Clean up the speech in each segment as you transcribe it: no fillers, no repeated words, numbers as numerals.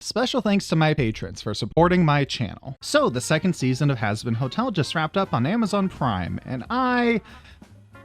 Special thanks to my patrons for supporting my channel. So, the second season of Hazbin Hotel just wrapped up on Amazon Prime, and I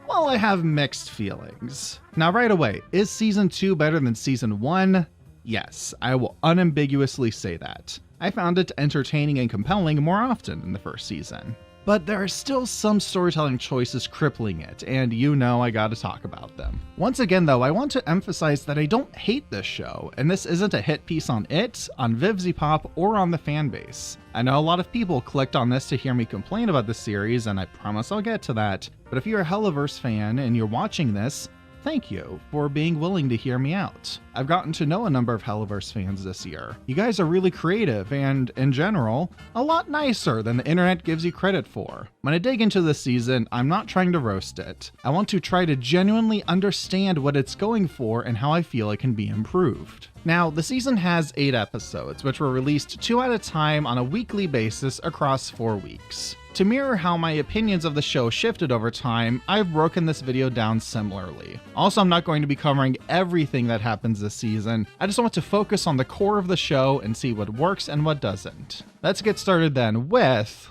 have mixed feelings. Now right away, is Season 2 better than Season 1? Yes, I will unambiguously say that. I found it entertaining and compelling more often than the first season. But there are still some storytelling choices crippling it, and you know I gotta talk about them. Once again though, I want to emphasize that I don't hate this show, and this isn't a hit piece on it, on VivziePop, or on the fanbase. I know a lot of people clicked on this to hear me complain about the series, and I promise I'll get to that, but if you're a Helliverse fan and you're watching this, thank you for being willing to hear me out. I've gotten to know a number of Helliverse fans this year. You guys are really creative and, in general, a lot nicer than the internet gives you credit for. When I dig into this season, I'm not trying to roast it. I want to try to genuinely understand what it's going for and how I feel it can be improved. Now, the season has 8 episodes, which were released 2 at a time on a weekly basis across 4 weeks. To mirror how my opinions of the show shifted over time, I've broken this video down similarly. Also, I'm not going to be covering everything that happens this season. I just want to focus on the core of the show and see what works and what doesn't. Let's get started then with...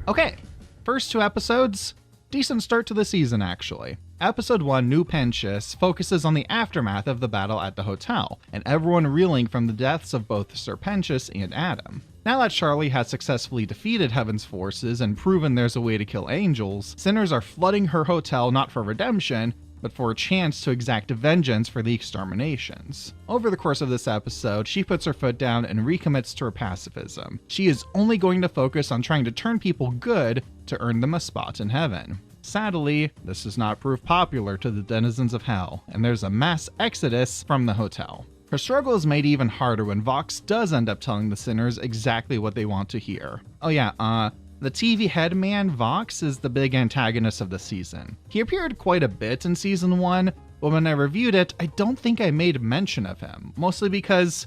Okay, first 2 episodes, decent start to the season actually. Episode 1, New Pentious, focuses on the aftermath of the battle at the hotel, and everyone reeling from the deaths of both Sir Pentious and Adam. Now that Charlie has successfully defeated Heaven's forces and proven there's a way to kill angels, sinners are flooding her hotel not for redemption, but for a chance to exact vengeance for the exterminations. Over the course of this episode, she puts her foot down and recommits to her pacifism. She is only going to focus on trying to turn people good to earn them a spot in heaven. Sadly, this does not prove popular to the denizens of hell, and there's a mass exodus from the hotel. Her struggle is made even harder when Vox does end up telling the sinners exactly what they want to hear. Oh yeah, the TV headman Vox is the big antagonist of the season. He appeared quite a bit in Season 1, but when I reviewed it, I don't think I made mention of him, mostly because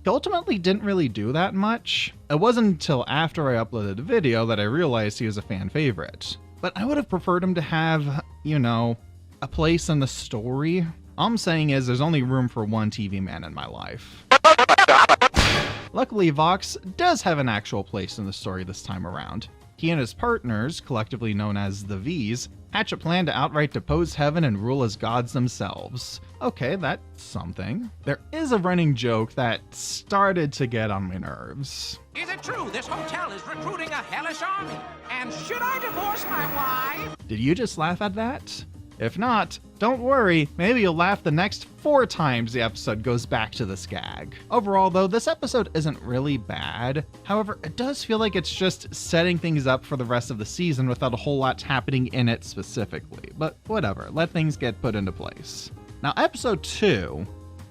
he ultimately didn't really do that much. It wasn't until after I uploaded the video that I realized he was a fan favorite. But I would have preferred him to have, you know, a place in the story. All I'm saying is there's only room for one TV man in my life. Luckily, Vox does have an actual place in the story this time around. He and his partners, collectively known as the V's, hatch a plan to outright depose Heaven and rule as gods themselves. Okay, that's something. There is a running joke that started to get on my nerves. Is it true this hotel is recruiting a hellish army? And should I divorce my wife? Did you just laugh at that? If not, don't worry, maybe you'll laugh the next 4 times the episode goes back to this gag. Overall though, this episode isn't really bad. However, it does feel like it's just setting things up for the rest of the season without a whole lot happening in it specifically. But whatever, let things get put into place. Now episode 2,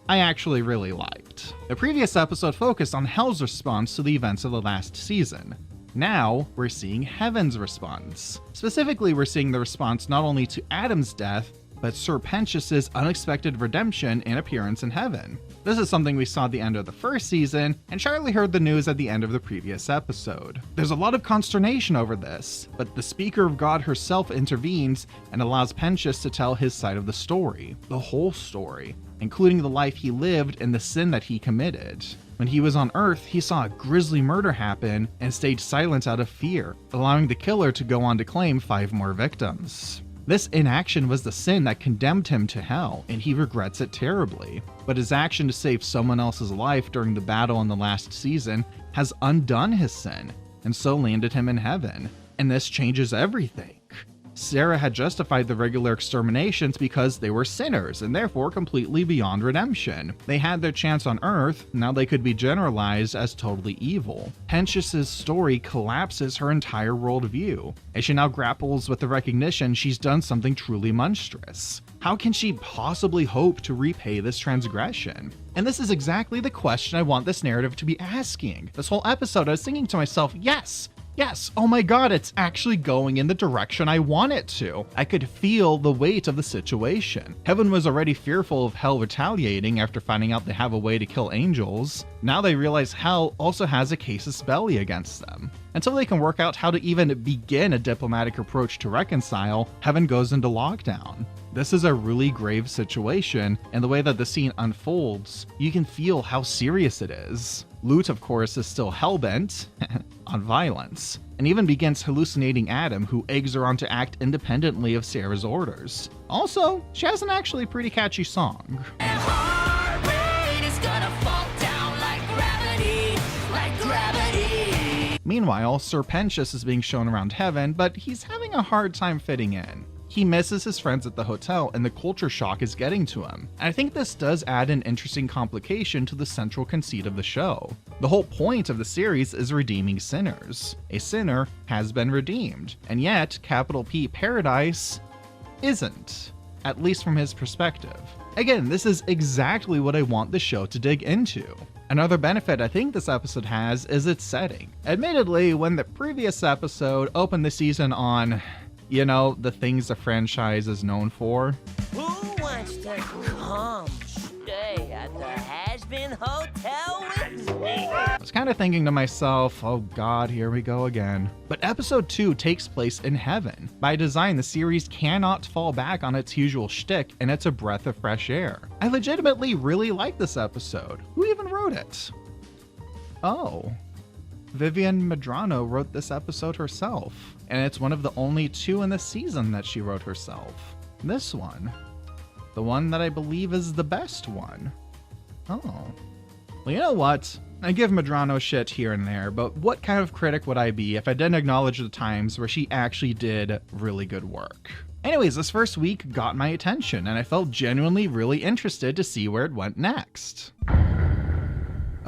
I actually really liked. The previous episode focused on Hell's response to the events of the last season. Now, we're seeing Heaven's response. Specifically, we're seeing the response not only to Adam's death, but Sir Pentious's unexpected redemption and appearance in Heaven. This is something we saw at the end of the first season, and Charlie heard the news at the end of the previous episode. There's a lot of consternation over this, but the Speaker of God herself intervenes and allows Pentious to tell his side of the story, the whole story, including the life he lived and the sin that he committed. When he was on Earth, he saw a grisly murder happen and stayed silent out of fear, allowing the killer to go on to claim 5 more victims. This inaction was the sin that condemned him to hell, and he regrets it terribly. But his action to save someone else's life during the battle in the last season has undone his sin, and so landed him in heaven. And this changes everything. Sarah had justified the regular exterminations because they were sinners and therefore completely beyond redemption. They had their chance on Earth, now they could be generalized as totally evil. Pentious' story collapses her entire worldview, as she now grapples with the recognition she's done something truly monstrous. How can she possibly hope to repay this transgression? And this is exactly the question I want this narrative to be asking. This whole episode I was thinking to myself, yes, oh my god, it's actually going in the direction I want it to. I could feel the weight of the situation. Heaven was already fearful of Hell retaliating after finding out they have a way to kill angels. Now they realize Hell also has a casus belli against them. Until they can work out how to even begin a diplomatic approach to reconcile, Heaven goes into lockdown. This is a really grave situation, and the way that the scene unfolds, you can feel how serious it is. Lute, of course, is still hellbent on violence, and even begins hallucinating Adam, who eggs her on to act independently of Sarah's orders. Also, she has an actually pretty catchy song. Meanwhile, Sir Pentious is being shown around heaven, but he's having a hard time fitting in. He misses his friends at the hotel, and the culture shock is getting to him. And I think this does add an interesting complication to the central conceit of the show. The whole point of the series is redeeming sinners. A sinner has been redeemed, and yet capital P Paradise isn't, at least from his perspective. Again, this is exactly what I want the show to dig into. Another benefit I think this episode has is its setting. Admittedly, when the previous episode opened the season on, you know, the things the franchise is known for. Who wants to come stay at the Hazbin Hotel with me? I was kind of thinking to myself, oh god, here we go again. But episode 2 takes place in heaven. By design, the series cannot fall back on its usual shtick, and it's a breath of fresh air. I legitimately really like this episode. Who even wrote it? Oh. Vivian Medrano wrote this episode herself, and it's one of the only 2 in the season that she wrote herself. This one. The one that I believe is the best one. Oh. Well, you know what? I give Medrano shit here and there, but what kind of critic would I be if I didn't acknowledge the times where she actually did really good work? Anyways, this first week got my attention, and I felt genuinely really interested to see where it went next.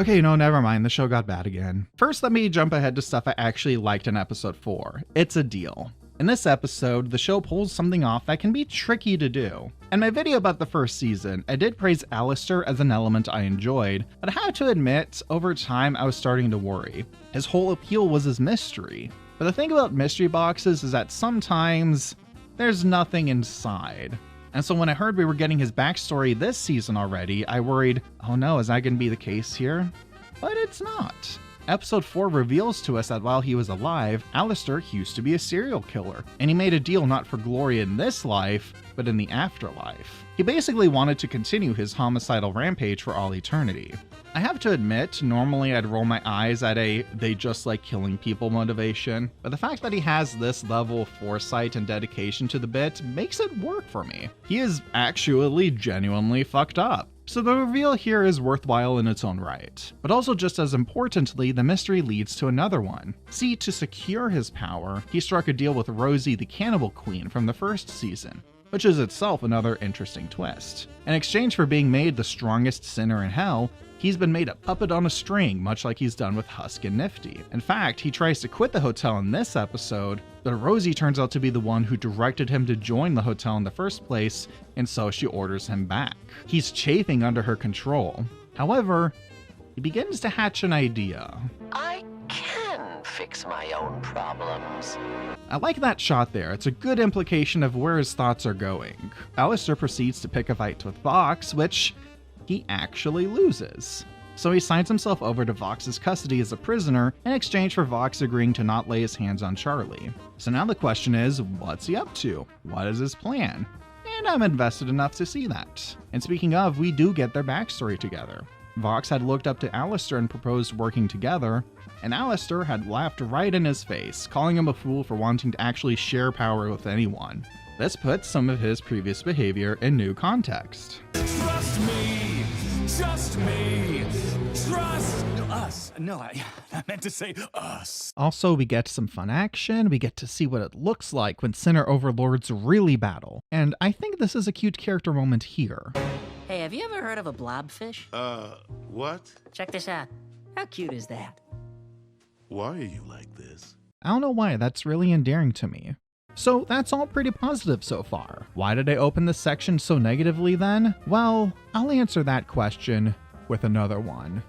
Okay, no, never mind, the show got bad again. First, let me jump ahead to stuff I actually liked in episode 4. It's a deal. In this episode, the show pulls something off that can be tricky to do. In my video about the first season, I did praise Alistair as an element I enjoyed, but I have to admit, over time I was starting to worry. His whole appeal was his mystery. But the thing about mystery boxes is that sometimes there's nothing inside. And so when I heard we were getting his backstory this season already, I worried, oh no, is that going to be the case here? But it's not. Episode 4 reveals to us that while he was alive, Alistair used to be a serial killer, and he made a deal not for glory in this life, but in the afterlife. He basically wanted to continue his homicidal rampage for all eternity. I have to admit, normally I'd roll my eyes at a they just like killing people motivation, but the fact that he has this level of foresight and dedication to the bit makes it work for me. He is actually genuinely fucked up. So the reveal here is worthwhile in its own right. But also just as importantly, the mystery leads to another one. See, to secure his power, he struck a deal with Rosie the Cannibal Queen from the first season, which is itself another interesting twist. In exchange for being made the strongest sinner in hell, he's been made a puppet on a string, much like he's done with Husk and Nifty. In fact, he tries to quit the hotel in this episode, but Rosie turns out to be the one who directed him to join the hotel in the first place, and so she orders him back. He's chafing under her control. However, he begins to hatch an idea. I can fix my own problems. I like that shot there. It's a good implication of where his thoughts are going. Alistair proceeds to pick a fight with Vox, which he actually loses. So he signs himself over to Vox's custody as a prisoner in exchange for Vox agreeing to not lay his hands on Charlie. So now the question is, what's he up to? What is his plan? And I'm invested enough to see that. And speaking of, we do get their backstory together. Vox had looked up to Alistair and proposed working together, and Alistair had laughed right in his face, calling him a fool for wanting to actually share power with anyone. This puts some of his previous behavior in new context. Trust me! Trust me! Trust us! No, I meant to say us. Also, we get some fun action, we get to see what it looks like when Sinner Overlords really battle, and I think this is a cute character moment here. Hey, have you ever heard of a blobfish? What? Check this out. How cute is that? Why are you like this? I don't know why, that's really endearing to me. So that's all pretty positive so far. Why did I open this section so negatively then? Well, I'll answer that question with another one.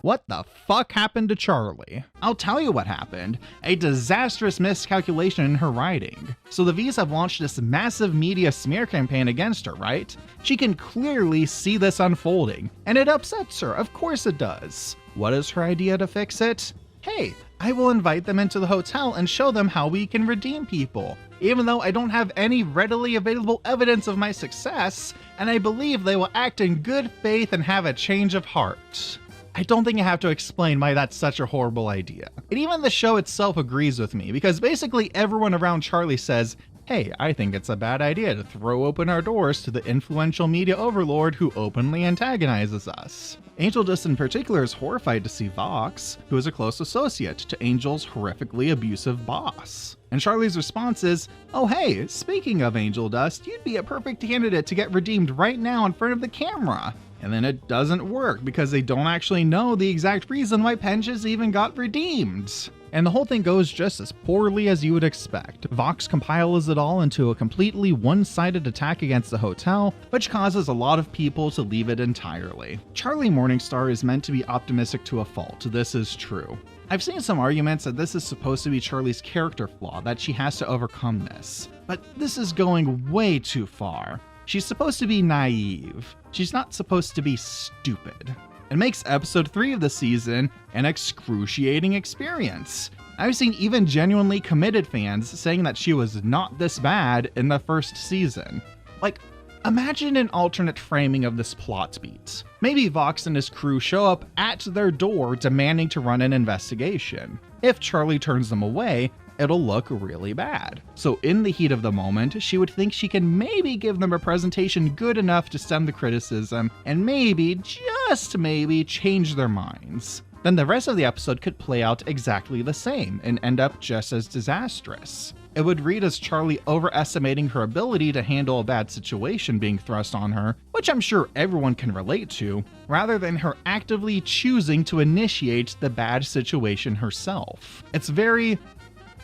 What the fuck happened to Charlie? I'll tell you what happened. A disastrous miscalculation in her writing. So the V's have launched this massive media smear campaign against her, right? She can clearly see this unfolding, and it upsets her. Of course it does. What is her idea to fix it? hey, I will invite them into the hotel and show them how we can redeem people, even though I don't have any readily available evidence of my success, and I believe they will act in good faith and have a change of heart. I don't think I have to explain why that's such a horrible idea. And even the show itself agrees with me, because basically everyone around Charlie says, hey, I think it's a bad idea to throw open our doors to the influential media overlord who openly antagonizes us. Angel Dust in particular is horrified to see Vox, who is a close associate to Angel's horrifically abusive boss. And Charlie's response is, oh hey, speaking of Angel Dust, you'd be a perfect candidate to get redeemed right now in front of the camera. And then it doesn't work because they don't actually know the exact reason why Pentious even got redeemed. And the whole thing goes just as poorly as you would expect. Vox compiles it all into a completely one-sided attack against the hotel, which causes a lot of people to leave it entirely. Charlie Morningstar is meant to be optimistic to a fault, this is true. I've seen some arguments that this is supposed to be Charlie's character flaw, that she has to overcome this. But this is going way too far. She's supposed to be naive. She's not supposed to be stupid. It makes episode 3 of the season an excruciating experience. I've seen even genuinely committed fans saying that she was not this bad in the first season. Like, imagine an alternate framing of this plot beat. Maybe Vox and his crew show up at their door demanding to run an investigation. If Charlie turns them away, it'll look really bad. So in the heat of the moment, she would think she can maybe give them a presentation good enough to stem the criticism and maybe, just maybe, change their minds. Then the rest of the episode could play out exactly the same and end up just as disastrous. It would read as Charlie overestimating her ability to handle a bad situation being thrust on her, which I'm sure everyone can relate to, rather than her actively choosing to initiate the bad situation herself. It's very,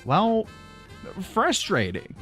well, frustrating.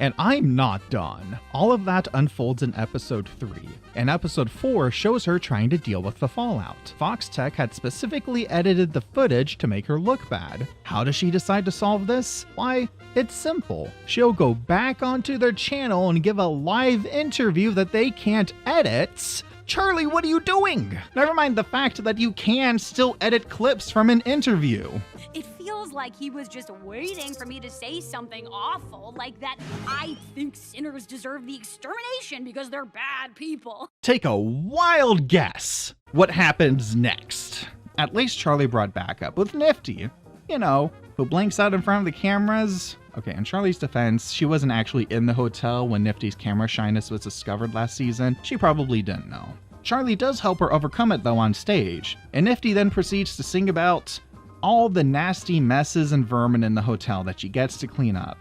And I'm not done. All of that unfolds in episode 3, and episode 4 shows her trying to deal with the fallout. Fox Tech had specifically edited the footage to make her look bad. How does she decide to solve this? Why, it's simple. She'll go back onto their channel and give a live interview that they can't edit. Charlie, what are you doing? Never mind the fact that you can still edit clips from an interview. It feels like he was just waiting for me to say something awful, like that I think sinners deserve the extermination because they're bad people. Take a wild guess what happens next. At least Charlie brought backup with Nifty, you know, who blinks out in front of the cameras. Okay, in Charlie's defense, she wasn't actually in the hotel when Nifty's camera shyness was discovered last season. She probably didn't know. Charlie does help her overcome it though on stage, and Nifty then proceeds to sing about all the nasty messes and vermin in the hotel that she gets to clean up.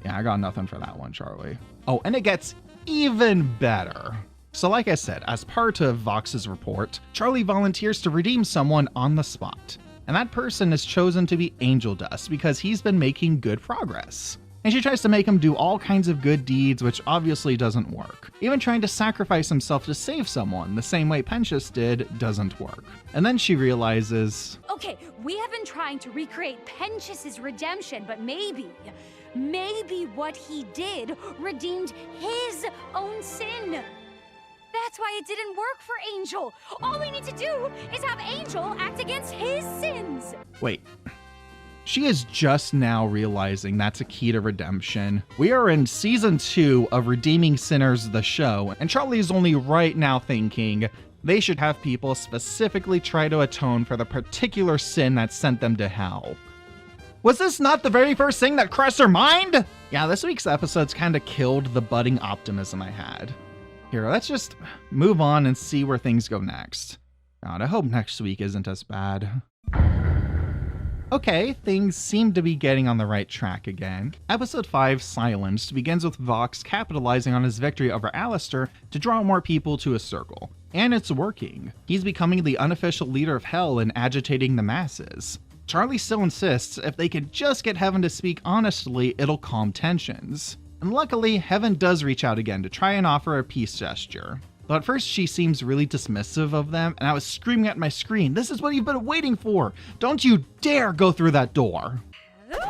Yeah, I got nothing for that one, Charlie. Oh, and it gets even better. So like I said, as part of Vox's report, Charlie volunteers to redeem someone on the spot. And that person is chosen to be Angel Dust because he's been making good progress. And she tries to make him do all kinds of good deeds, which obviously doesn't work. Even trying to sacrifice himself to save someone, the same way Pentious did, doesn't work. And then she realizes, Okay, we have been trying to recreate Pentious's redemption, but maybe what he did redeemed his own sin. That's why it didn't work for Angel. All we need to do is have Angel act against his sins. wait. She is just now realizing that's a key to redemption. We are in season 2 of Redeeming Sinners, the show, and Charlie's only right now thinking they should have people specifically try to atone for the particular sin that sent them to hell. Was this not the very first thing that crossed her mind? Yeah, this week's episode's kind of killed the budding optimism I had. Here, let's just move on and see where things go next. God, I hope next week isn't as bad. Okay, things seem to be getting on the right track again. Episode 5, Silenced, begins with Vox capitalizing on his victory over Alistair to draw more people to his circle. And it's working. He's becoming the unofficial leader of Hell and agitating the masses. Charlie still insists if they could just get Heaven to speak honestly, it'll calm tensions. And luckily, Heaven does reach out again to try and offer a peace gesture. Though at first she seems really dismissive of them, and I was screaming at my screen, "This is what you've been waiting for! Don't you dare go through that door!" Wait! You're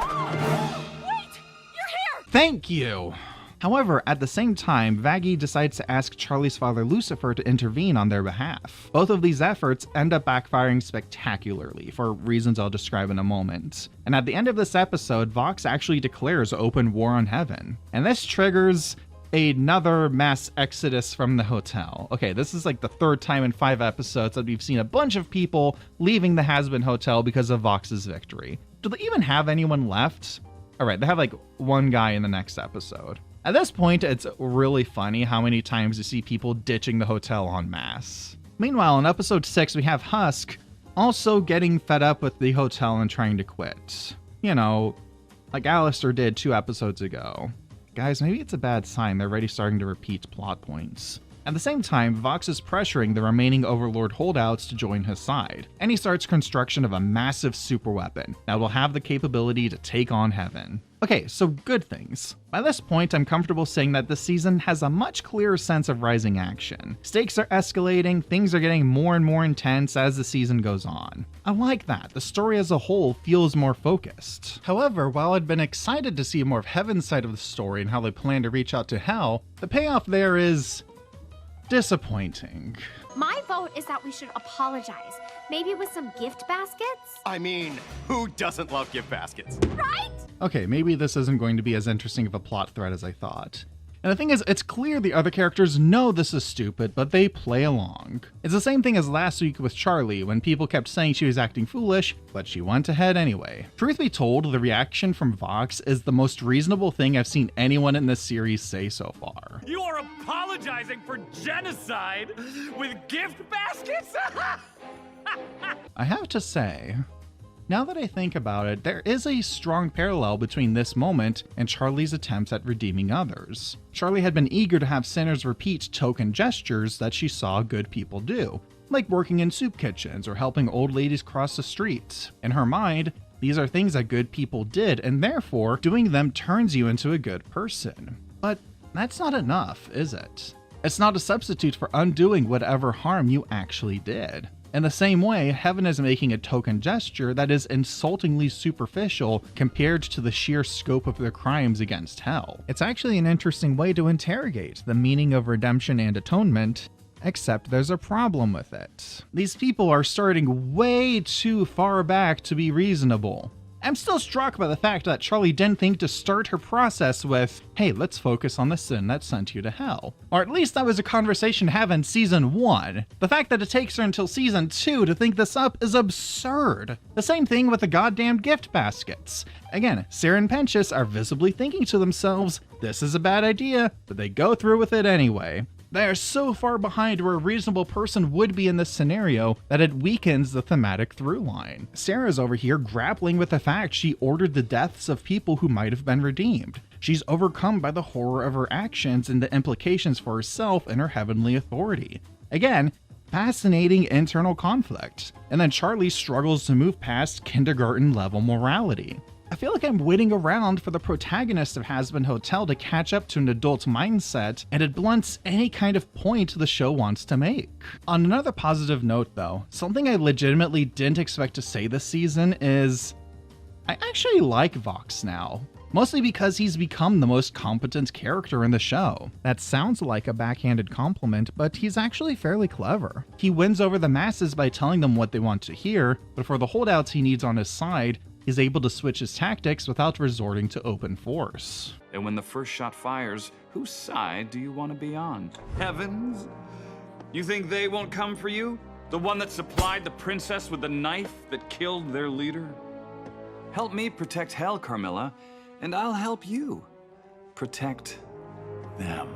here! Thank you! However, at the same time, Vaggie decides to ask Charlie's father Lucifer to intervene on their behalf. Both of these efforts end up backfiring spectacularly, for reasons I'll describe in a moment. And at the end of this episode, Vox actually declares open war on Heaven. And this triggers another mass exodus from the hotel. Okay, this is like the third time in 5 episodes that we've seen a bunch of people leaving the Hazbin Hotel because of Vox's victory. Do they even have anyone left? Alright, they have like one guy in the next episode. At this point, it's really funny how many times you see people ditching the hotel en masse. Meanwhile, in episode 6, we have Husk also getting fed up with the hotel and trying to quit. You know, like Alistair did 2 episodes ago. Guys, maybe it's a bad sign they're already starting to repeat plot points. At the same time, Vox is pressuring the remaining Overlord holdouts to join his side, and he starts construction of a massive superweapon that will have the capability to take on Heaven. Okay, so good things. By this point, I'm comfortable saying that this season has a much clearer sense of rising action. Stakes are escalating, things are getting more and more intense as the season goes on. I like that, the story as a whole feels more focused. However, while I'd been excited to see more of Heaven's side of the story and how they plan to reach out to Hell, the payoff there is disappointing. My vote is that we should apologize. Maybe with some gift baskets? I mean, who doesn't love gift baskets? Right? Okay, maybe this isn't going to be as interesting of a plot thread as I thought. And the thing is, it's clear the other characters know this is stupid, but they play along. It's the same thing as last week with Charlie, when people kept saying she was acting foolish, but she went ahead anyway. Truth be told, the reaction from Vox is the most reasonable thing I've seen anyone in this series say so far. You are apologizing for genocide with gift baskets? I have to say, now that I think about it, there is a strong parallel between this moment and Charlie's attempts at redeeming others. Charlie had been eager to have sinners repeat token gestures that she saw good people do, like working in soup kitchens or helping old ladies cross the street. In her mind, these are things that good people did, and therefore, doing them turns you into a good person. But that's not enough, is it? It's not a substitute for undoing whatever harm you actually did. In the same way, Heaven is making a token gesture that is insultingly superficial compared to the sheer scope of their crimes against Hell. It's actually an interesting way to interrogate the meaning of redemption and atonement, except there's a problem with it. These people are starting way too far back to be reasonable. I'm still struck by the fact that Charlie didn't think to start her process with, hey, let's focus on the sin that sent you to hell. Or at least that was a conversation to have in season 1. The fact that it takes her until season 2 to think this up is absurd. The same thing with the goddamn gift baskets. Again, Sarah and Pentious are visibly thinking to themselves, this is a bad idea, but they go through with it anyway. They are so far behind where a reasonable person would be in this scenario that it weakens the thematic through line. Sarah's over here grappling with the fact she ordered the deaths of people who might have been redeemed. She's overcome by the horror of her actions and the implications for herself and her heavenly authority. Again, fascinating internal conflict. And then Charlie struggles to move past kindergarten level morality. I feel like I'm waiting around for the protagonist of Hazbin Hotel to catch up to an adult mindset, and it blunts any kind of point the show wants to make. On another positive note though, something I legitimately didn't expect to say this season is, I actually like Vox now. Mostly because he's become the most competent character in the show. That sounds like a backhanded compliment, but he's actually fairly clever. He wins over the masses by telling them what they want to hear, but for the holdouts he needs on his side, he's able to switch his tactics without resorting to open force. And when the first shot fires, whose side do you want to be on? Heavens? You think they won't come for you? The one that supplied the princess with the knife that killed their leader? Help me protect Hell, Carmilla, and I'll help you protect them.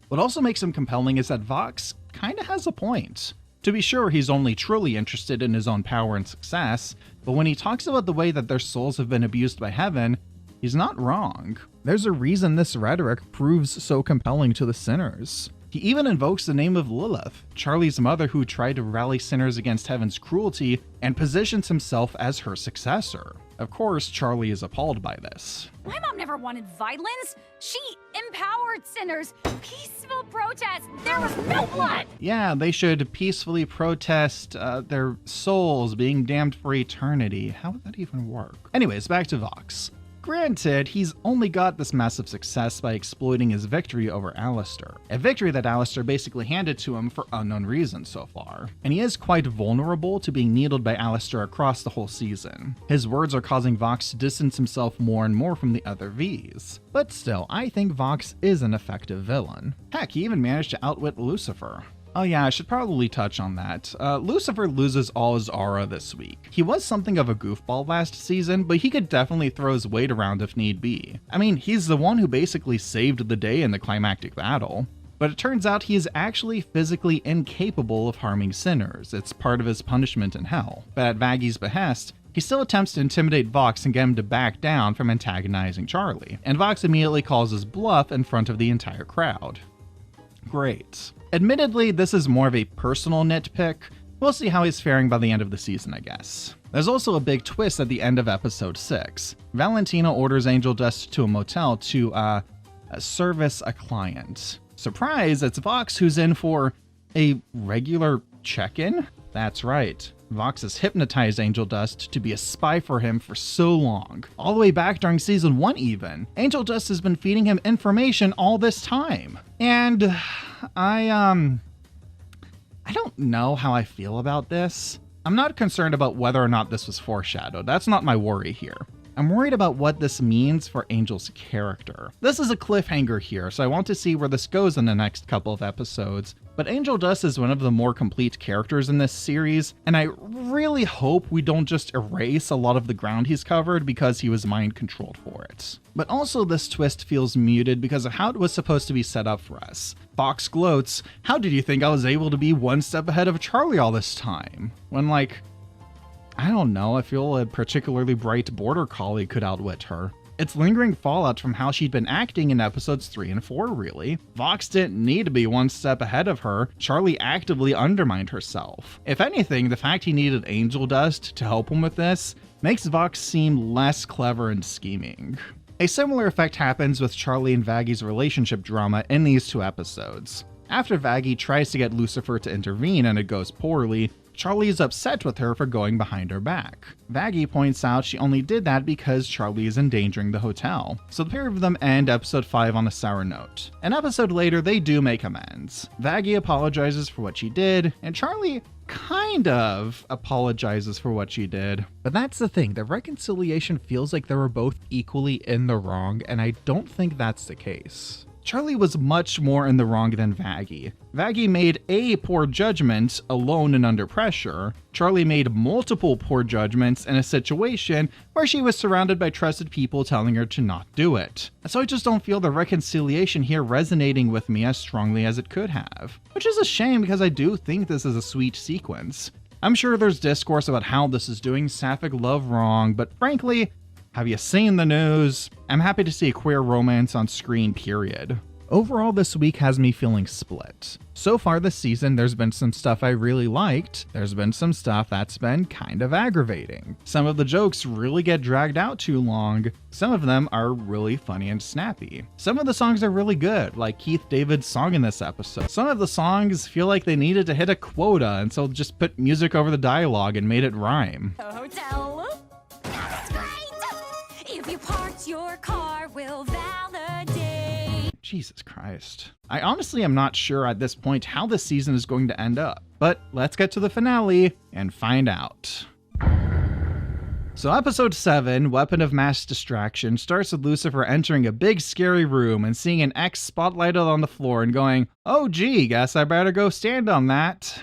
What also makes him compelling is that Vox kinda has a point. To be sure, he's only truly interested in his own power and success, but when he talks about the way that their souls have been abused by Heaven, he's not wrong. There's a reason this rhetoric proves so compelling to the sinners. He even invokes the name of Lilith, Charlie's mother who tried to rally sinners against Heaven's cruelty, and positions himself as her successor. Of course, Charlie is appalled by this. My mom never wanted violence. She empowered sinners. Peaceful protest. There was no blood. Yeah, they should peacefully protest their souls being damned for eternity. How would that even work? Anyways, back to Vox. Granted, he's only got this massive success by exploiting his victory over Alistair, a victory that Alistair basically handed to him for unknown reasons so far. And he is quite vulnerable to being needled by Alistair across the whole season. His words are causing Vox to distance himself more and more from the other Vs. But still, I think Vox is an effective villain. Heck, he even managed to outwit Lucifer. Oh yeah, I should probably touch on that. Lucifer loses all his aura this week. He was something of a goofball last season, but he could definitely throw his weight around if need be. I mean, he's the one who basically saved the day in the climactic battle. But it turns out he is actually physically incapable of harming sinners. It's part of his punishment in hell. But at Vaggy's behest, he still attempts to intimidate Vox and get him to back down from antagonizing Charlie. And Vox immediately calls his bluff in front of the entire crowd. Great. Admittedly, this is more of a personal nitpick. We'll see how he's faring by the end of the season, I guess. There's also a big twist at the end of episode 6. Valentina orders Angel Dust to a motel to service a client. Surprise, it's Vox who's in for a regular check-in? That's right. Vox has hypnotized Angel Dust to be a spy for him for so long. All the way back during season 1 even. Angel Dust has been feeding him information all this time. And I don't know how I feel about this. I'm not concerned about whether or not this was foreshadowed. That's not my worry here. I'm worried about what this means for Angel's character. This is a cliffhanger here, so I want to see where this goes in the next couple of episodes. But Angel Dust is one of the more complete characters in this series, and I really hope we don't just erase a lot of the ground he's covered because he was mind controlled for it. But also this twist feels muted because of how it was supposed to be set up for us. Fox gloats, "How did you think I was able to be one step ahead of Charlie all this time?" When I don't know, I feel a particularly bright border collie could outwit her. It's lingering fallout from how she'd been acting in episodes 3 and 4, really. Vox didn't need to be one step ahead of her. Charlie actively undermined herself. If anything, the fact he needed Angel Dust to help him with this makes Vox seem less clever and scheming. A similar effect happens with Charlie and Vaggy's relationship drama in these 2 episodes. After Vaggy tries to get Lucifer to intervene and it goes poorly, Charlie is upset with her for going behind her back. Vaggy points out she only did that because Charlie is endangering the hotel. So the pair of them end episode 5 on a sour note. An episode later, they do make amends. Vaggy apologizes for what she did, and Charlie kind of apologizes for what she did. But that's the thing, the reconciliation feels like they were both equally in the wrong, and I don't think that's the case. Charlie was much more in the wrong than Vaggy. Vaggy made a poor judgment alone and under pressure. Charlie made multiple poor judgments in a situation where she was surrounded by trusted people telling her to not do it. So I just don't feel the reconciliation here resonating with me as strongly as it could have. Which is a shame because I do think this is a sweet sequence. I'm sure there's discourse about how this is doing sapphic love wrong, but frankly, have you seen the news? I'm happy to see a queer romance on screen, period. Overall, this week has me feeling split. So far this season, there's been some stuff I really liked. There's been some stuff that's been kind of aggravating. Some of the jokes really get dragged out too long. Some of them are really funny and snappy. Some of the songs are really good, like Keith David's song in this episode. Some of the songs feel like they needed to hit a quota, and so just put music over the dialogue and made it rhyme. Hotel. If you parked your car, will validate. Jesus Christ. I honestly am not sure at this point how this season is going to end up, but let's get to the finale and find out. So episode 7, Weapon of Mass Distraction, starts with Lucifer entering a big scary room and seeing an X spotlighted on the floor and going, "Oh gee, guess I better go stand on that."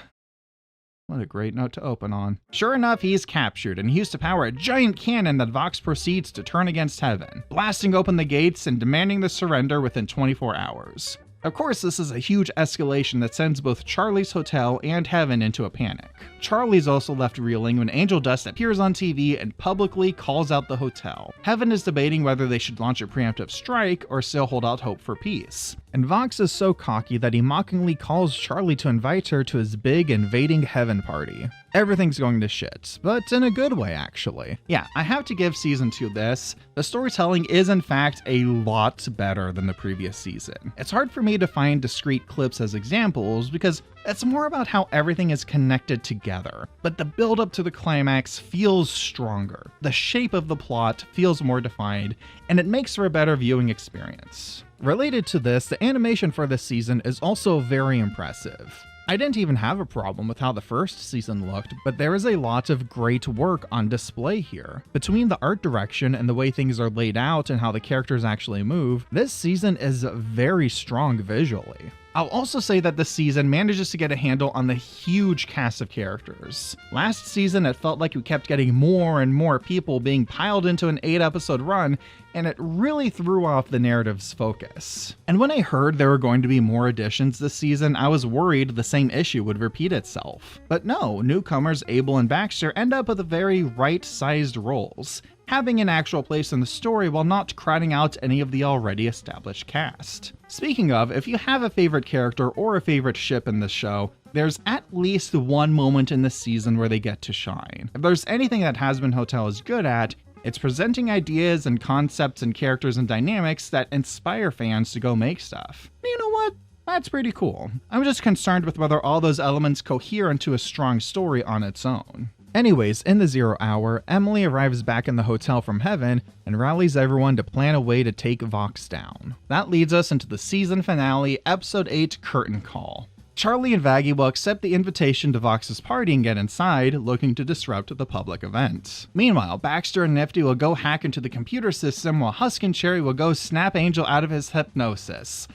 What a great note to open on. Sure enough, he's captured and used to power a giant cannon that Vox proceeds to turn against heaven, blasting open the gates and demanding the surrender within 24 hours. Of course, this is a huge escalation that sends both Charlie's hotel and heaven into a panic. Charlie's also left reeling when Angel Dust appears on TV and publicly calls out the hotel. Heaven is debating whether they should launch a preemptive strike or still hold out hope for peace. And Vox is so cocky that he mockingly calls Charlie to invite her to his big invading heaven party. Everything's going to shit, but in a good way actually. Yeah, I have to give season 2 this. The storytelling is in fact a lot better than the previous season. It's hard for me me to find discrete clips as examples because it's more about how everything is connected together. But the build up to the climax feels stronger. The shape of the plot feels more defined, and it makes for a better viewing experience. Related to this, the animation for this season is also very impressive. I didn't even have a problem with how the first season looked, but there is a lot of great work on display here. Between the art direction and the way things are laid out and how the characters actually move, this season is very strong visually. I'll also say that this season manages to get a handle on the huge cast of characters. Last season, it felt like we kept getting more and more people being piled into an 8-episode run, and it really threw off the narrative's focus. And when I heard there were going to be more additions this season, I was worried the same issue would repeat itself. But no, newcomers Abel and Baxter end up with very right-sized roles, having an actual place in the story while not crowding out any of the already established cast. Speaking of, if you have a favorite character or a favorite ship in this show, there's at least one moment in this season where they get to shine. If there's anything that Hazbin Hotel is good at, it's presenting ideas and concepts and characters and dynamics that inspire fans to go make stuff. You know what? That's pretty cool. I'm just concerned with whether all those elements cohere into a strong story on its own. Anyways, in the 0 hour, Emily arrives back in the hotel from heaven and rallies everyone to plan a way to take Vox down. That leads us into the season finale, episode 8, Curtain Call. Charlie and Vaggie will accept the invitation to Vox's party and get inside, looking to disrupt the public event. Meanwhile, Baxter and Nifty will go hack into the computer system while Husk and Cherry will go snap Angel out of his hypnosis.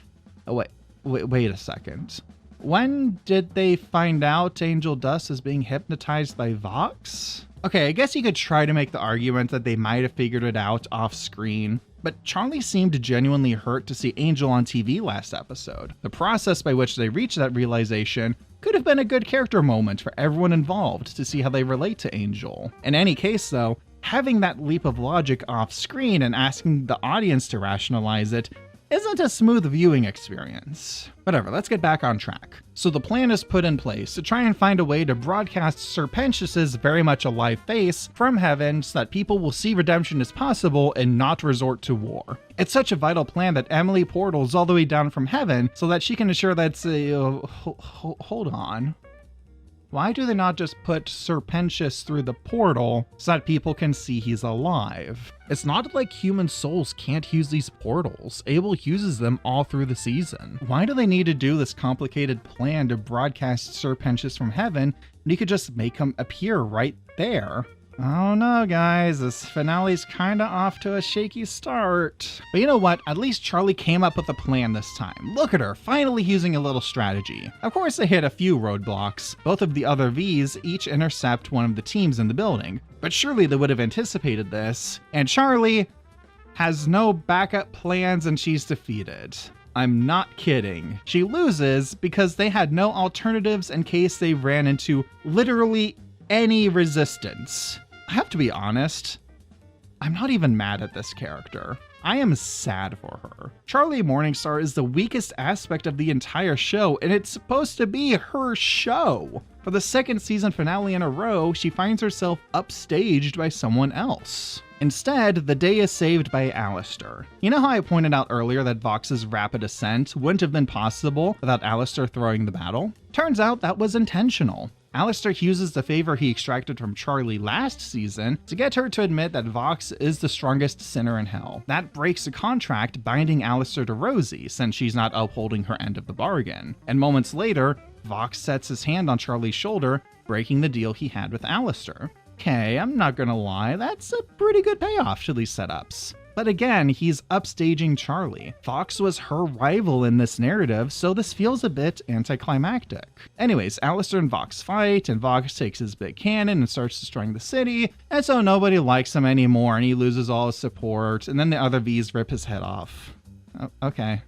Oh, wait a second. When did they find out Angel Dust is being hypnotized by Vox? Okay, I guess you could try to make the argument that they might have figured it out off screen, but Charlie seemed genuinely hurt to see Angel on TV last episode. The process by which they reached that realization could have been a good character moment for everyone involved to see how they relate to Angel. In any case though, having that leap of logic off screen and asking the audience to rationalize it isn't a smooth viewing experience. Whatever, let's get back on track. So the plan is put in place to try and find a way to broadcast Sir Pentious' very much alive face from heaven so that people will see redemption as possible and not resort to war. It's such a vital plan that Emily portals all the way down from heaven so that she can ensure that's hold on. Why do they not just put Sir Pentious through the portal so that people can see he's alive? It's not like human souls can't use these portals. Abel uses them all through the season. Why do they need to do this complicated plan to broadcast Sir Pentious from heaven when you could just make him appear right there? I don't know, guys. This finale's kinda off to a shaky start. But you know what? At least Charlie came up with a plan this time. Look at her, finally using a little strategy. Of course, they hit a few roadblocks. Both of the other Vs each intercept one of the teams in the building. But surely they would have anticipated this. And Charlie has no backup plans and she's defeated. I'm not kidding. She loses because they had no alternatives in case they ran into literally any resistance. I have to be honest, I'm not even mad at this character. I am sad for her. Charlie Morningstar is the weakest aspect of the entire show, and it's supposed to be her show. For the second season finale in a row, she finds herself upstaged by someone else. Instead, the day is saved by Alistair. You know how I pointed out earlier that Vox's rapid ascent wouldn't have been possible without Alistair throwing the battle? Turns out that was intentional. Alistair uses the favor he extracted from Charlie last season to get her to admit that Vox is the strongest sinner in hell. That breaks a contract binding Alistair to Rosie, since she's not upholding her end of the bargain. And moments later, Vox sets his hand on Charlie's shoulder, breaking the deal he had with Alistair. Okay, I'm not gonna lie, that's a pretty good payoff to these setups. But again, he's upstaging Charlie. Vox was her rival in this narrative, so this feels a bit anticlimactic. Anyways, Alistair and Vox fight, and Vox takes his big cannon and starts destroying the city, and so nobody likes him anymore, and he loses all his support, and then the other Vs rip his head off. Okay,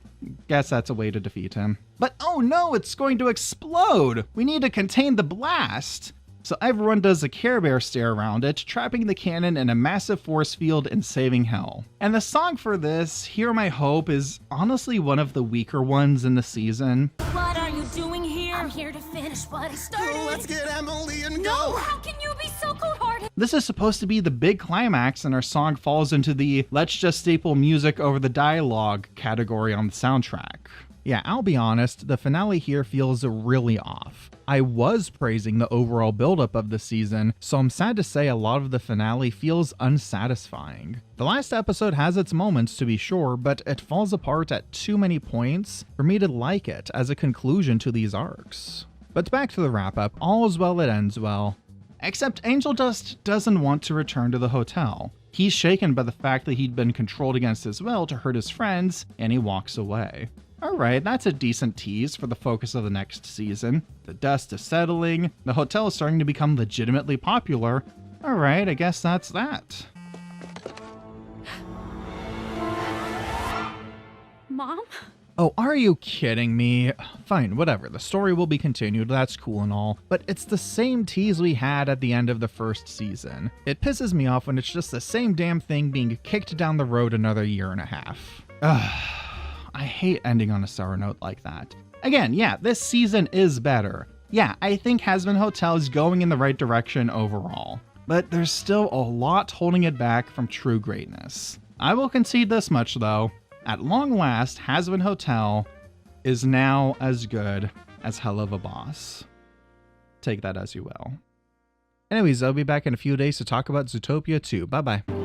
guess that's a way to defeat him. But oh no, it's going to explode! We need to contain the blast! So everyone does a Care Bear stare around it, trapping the cannon in a massive force field and saving hell. And the song for this, Hear My Hope, is honestly one of the weaker ones in the season. What are you doing here? I'm here to finish what I started. Let's get Emily and No, go! how can you be so cold-hearted? This is supposed to be the big climax, and our song falls into the let's just staple music over the dialogue category on the soundtrack. Yeah, I'll be honest, the finale here feels really off. I was praising the overall buildup of the season, so I'm sad to say a lot of the finale feels unsatisfying. The last episode has its moments to be sure, but it falls apart at too many points for me to like it as a conclusion to these arcs. But back to the wrap-up, all is well that ends well. Except Angel Dust doesn't want to return to the hotel. He's shaken by the fact that he'd been controlled against his will to hurt his friends, and he walks away. Alright, that's a decent tease for the focus of the next season. The dust is settling, the hotel is starting to become legitimately popular. Alright, I guess that's that. Mom? Oh, are you kidding me? Fine, whatever, the story will be continued, that's cool and all, but it's the same tease we had at the end of the first season. It pisses me off when it's just the same damn thing being kicked down the road another year and a half. Ugh. I hate ending on a sour note like that. Again, yeah, this season is better. Yeah, I think Hazbin Hotel is going in the right direction overall. But there's still a lot holding it back from true greatness. I will concede this much though. At long last, Hazbin Hotel is now as good as Hell of a Boss. Take that as you will. Anyways, I'll be back in a few days to talk about Zootopia 2. Bye bye.